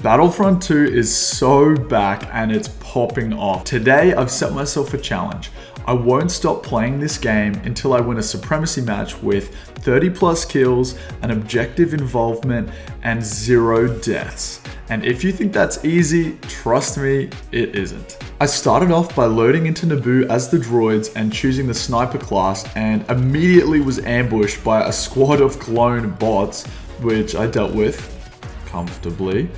Battlefront 2 is so back and it's popping off. Today, I've set myself a challenge. I won't stop playing this game until I win a supremacy match with 30 plus kills, an objective involvement, and 0 deaths. And if you think that's easy, trust me, it isn't. I started off by loading into Naboo as the droids and choosing the sniper class, and immediately was ambushed by a squad of clone bots, which I dealt with comfortably.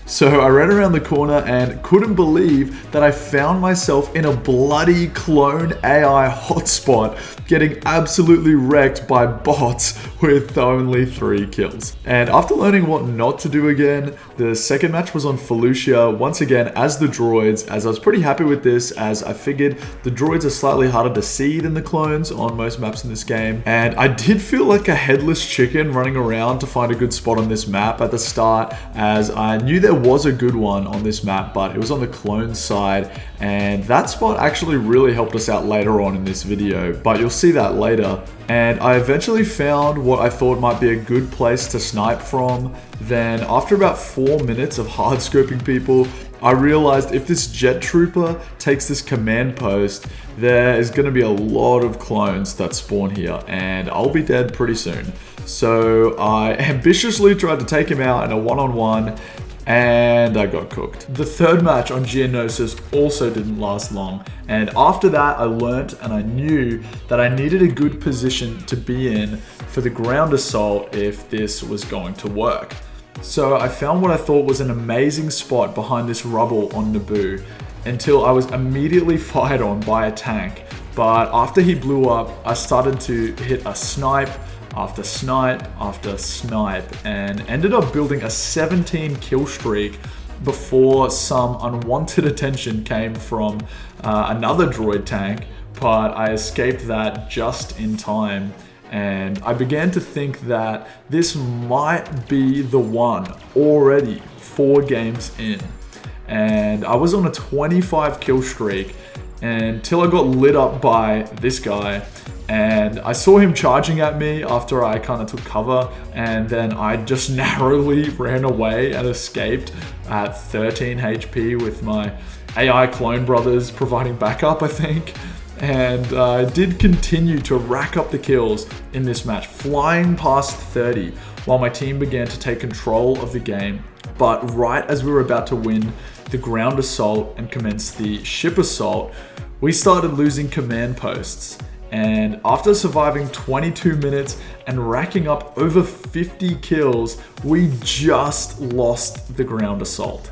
So I ran around the corner and couldn't believe that I found myself in a bloody clone AI hotspot, getting absolutely wrecked by bots with only 3 kills. And after learning what not to do again, the second match was on Felucia, once again as the droids, as I was pretty happy with this, as I figured the droids are slightly harder to see than the clones on most maps in this game. And I did feel like a headless chicken running around to find a good spot on this map at the start, as I knew there was a good one on this map, but it was on the clone side, and that spot actually really helped us out later on in this video, but you'll see that later. And I eventually found what I thought might be a good place to snipe from. Then after about 4 minutes of hard scoping people, I realized if this jet trooper takes this command post, there is going to be a lot of clones that spawn here, and I'll be dead pretty soon. So I ambitiously tried to take him out in a one-on-one, and I got cooked. The third match on Geonosis also didn't last long, and after that I learnt and I knew that I needed a good position to be in for the ground assault if this was going to work. So I found what I thought was an amazing spot behind this rubble on Naboo, until I was immediately fired on by a tank. But after he blew up, I started to hit a snipe after snipe after snipe, and ended up building a 17 kill streak before some unwanted attention came from another droid tank, but I escaped that just in time. And I began to think that this might be the one already 4 games in. And I was on a 25 kill streak until I got lit up by this guy. And I saw him charging at me after I kind of took cover, and then I just narrowly ran away and escaped at 13 HP with my AI clone brothers providing backup, I think. And I did continue to rack up the kills in this match, flying past 30 while my team began to take control of the game. But right as we were about to win the ground assault and commence the ship assault, we started losing command posts. And after surviving 22 minutes and racking up over 50 kills, we just lost the ground assault.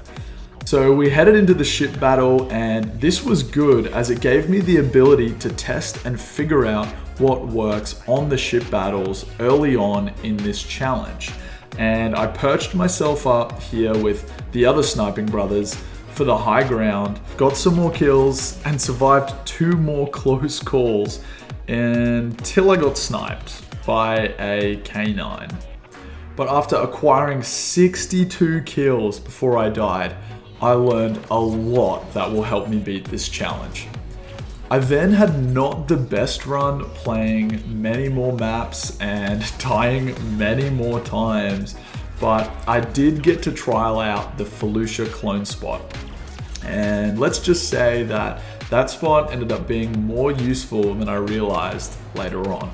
So we headed into the ship battle, and this was good as it gave me the ability to test and figure out what works on the ship battles early on in this challenge. And I perched myself up here with the other sniping brothers for the high ground, got some more kills, and survived 2 more close calls until I got sniped by a K9. But after acquiring 62 kills before I died, I learned a lot that will help me beat this challenge. I then had not the best run, playing many more maps and dying many more times, but I did get to trial out the Felucia clone spot. And let's just say that that spot ended up being more useful than I realized later on.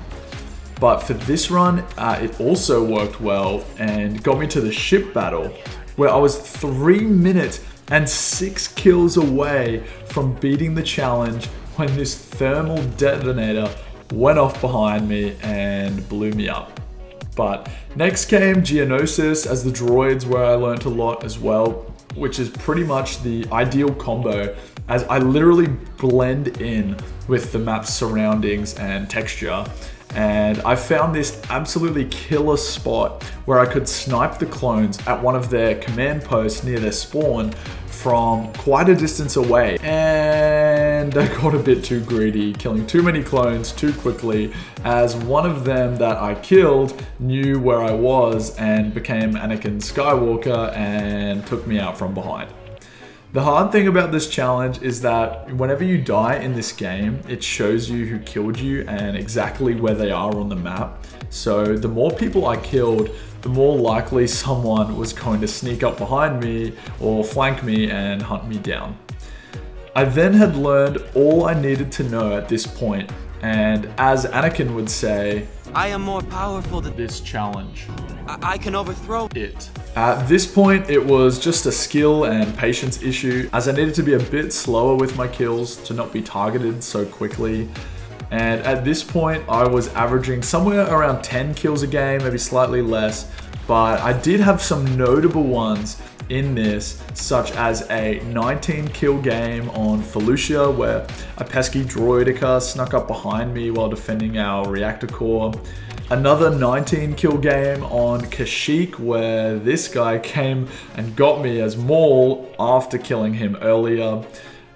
But for this run, it also worked well and got me to the ship battle, where I was 3 minutes and 6 kills away from beating the challenge when this thermal detonator went off behind me and blew me up. But next came Geonosis as the droids, where I learned a lot as well, which is pretty much the ideal combo, as I literally blend in with the map's surroundings and texture. And I found this absolutely killer spot where I could snipe the clones at one of their command posts near their spawn from quite a distance away. And I got a bit too greedy, killing too many clones too quickly, as one of them that I killed knew where I was and became Anakin Skywalker and took me out from behind. The hard thing about this challenge is that whenever you die in this game, it shows you who killed you and exactly where they are on the map. So the more people I killed, the more likely someone was going to sneak up behind me or flank me and hunt me down. I then had learned all I needed to know at this point, and as Anakin would say, I am more powerful than this challenge. I can overthrow it. At this point, it was just a skill and patience issue, as I needed to be a bit slower with my kills to not be targeted so quickly. And at this point, I was averaging somewhere around 10 kills a game, maybe slightly less, but I did have some notable ones in this, such as a 19 kill game on Felucia, where a pesky droideka snuck up behind me while defending our reactor core. Another 19 kill game on Kashyyyk, where this guy came and got me as Maul after killing him earlier.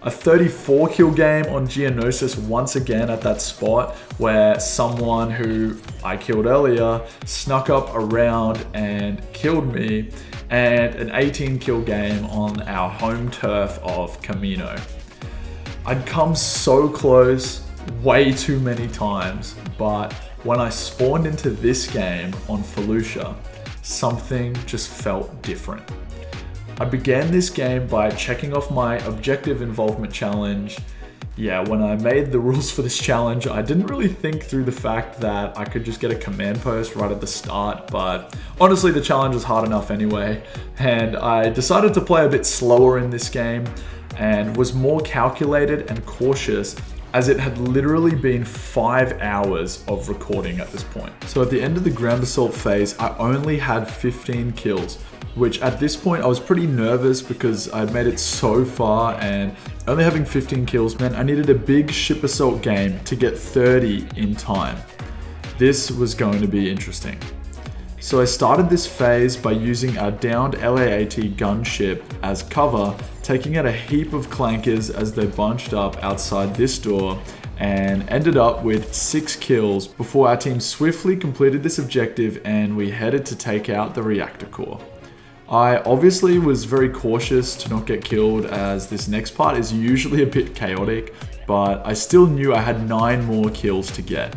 A 34 kill game on Geonosis once again at that spot, where someone who I killed earlier snuck up around and killed me. And an 18 kill game on our home turf of Camino. I'd come so close way too many times, but when I spawned into this game on Felucia, something just felt different. I began this game by checking off my objective involvement challenge. Yeah, when I made the rules for this challenge, I didn't really think through the fact that I could just get a command post right at the start, but honestly the challenge was hard enough anyway, and I decided to play a bit slower in this game and was more calculated and cautious, as it had literally been 5 hours of recording at this point. So at the end of the ground assault phase, I only had 15 kills, which at this point I was pretty nervous because I'd made it so far, and only having 15 kills meant I needed a big ship assault game to get 30 in time. This was going to be interesting. So I started this phase by using our downed LA-AT gunship as cover, taking out a heap of clankers as they bunched up outside this door, and ended up with 6 kills before our team swiftly completed this objective and we headed to take out the reactor core. I obviously was very cautious to not get killed, as this next part is usually a bit chaotic, but I still knew I had 9 more kills to get.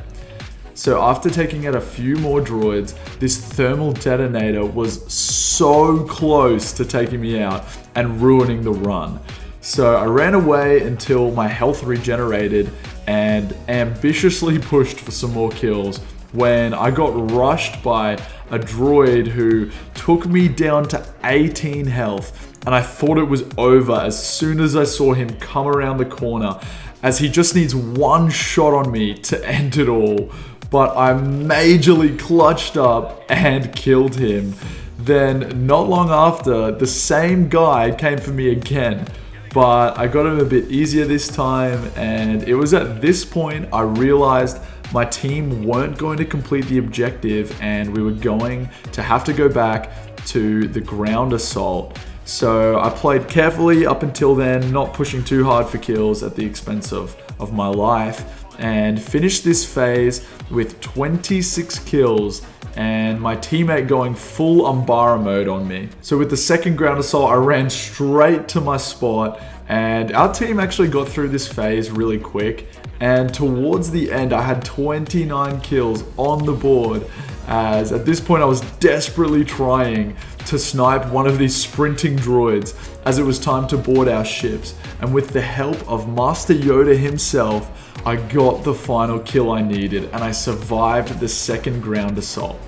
So after taking out a few more droids, this thermal detonator was so close to taking me out and ruining the run. So I ran away until my health regenerated and ambitiously pushed for some more kills, when I got rushed by a droid who took me down to 18 health, and I thought it was over as soon as I saw him come around the corner, as he just needs one shot on me to end it all. But I majorly clutched up and killed him. Then not long after, the same guy came for me again, but I got him a bit easier this time, and it was at this point I realized my team weren't going to complete the objective and we were going to have to go back to the ground assault. So I played carefully up until then, not pushing too hard for kills at the expense of my life, and finished this phase with 26 kills and my teammate going full Umbara mode on me. So with the second ground assault, I ran straight to my spot, and our team actually got through this phase really quick. And towards the end, I had 29 kills on the board, as at this point I was desperately trying to snipe one of these sprinting droids as it was time to board our ships. And with the help of Master Yoda himself, I got the final kill I needed and I survived the second ground assault.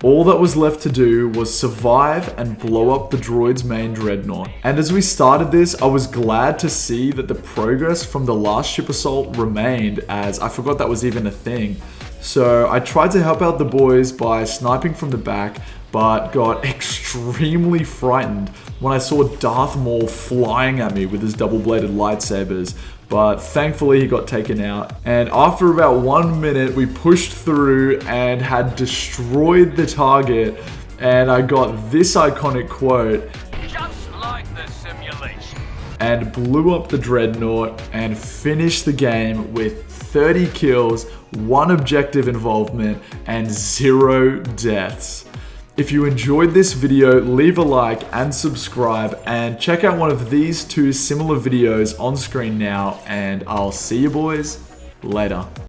All that was left to do was survive and blow up the droid's main dreadnought. And as we started this, I was glad to see that the progress from the last ship assault remained, as I forgot that was even a thing. So I tried to help out the boys by sniping from the back, but got extremely frightened when I saw Darth Maul flying at me with his double-bladed lightsabers. But thankfully he got taken out, and after about 1 minute we pushed through and had destroyed the target, and I got this iconic quote, "Just like the simulation," and blew up the dreadnought and finished the game with 30 kills, 1 objective involvement, and 0 deaths. If you enjoyed this video, leave a like and subscribe, and check out one of these 2 similar videos on screen now, and I'll see you boys later.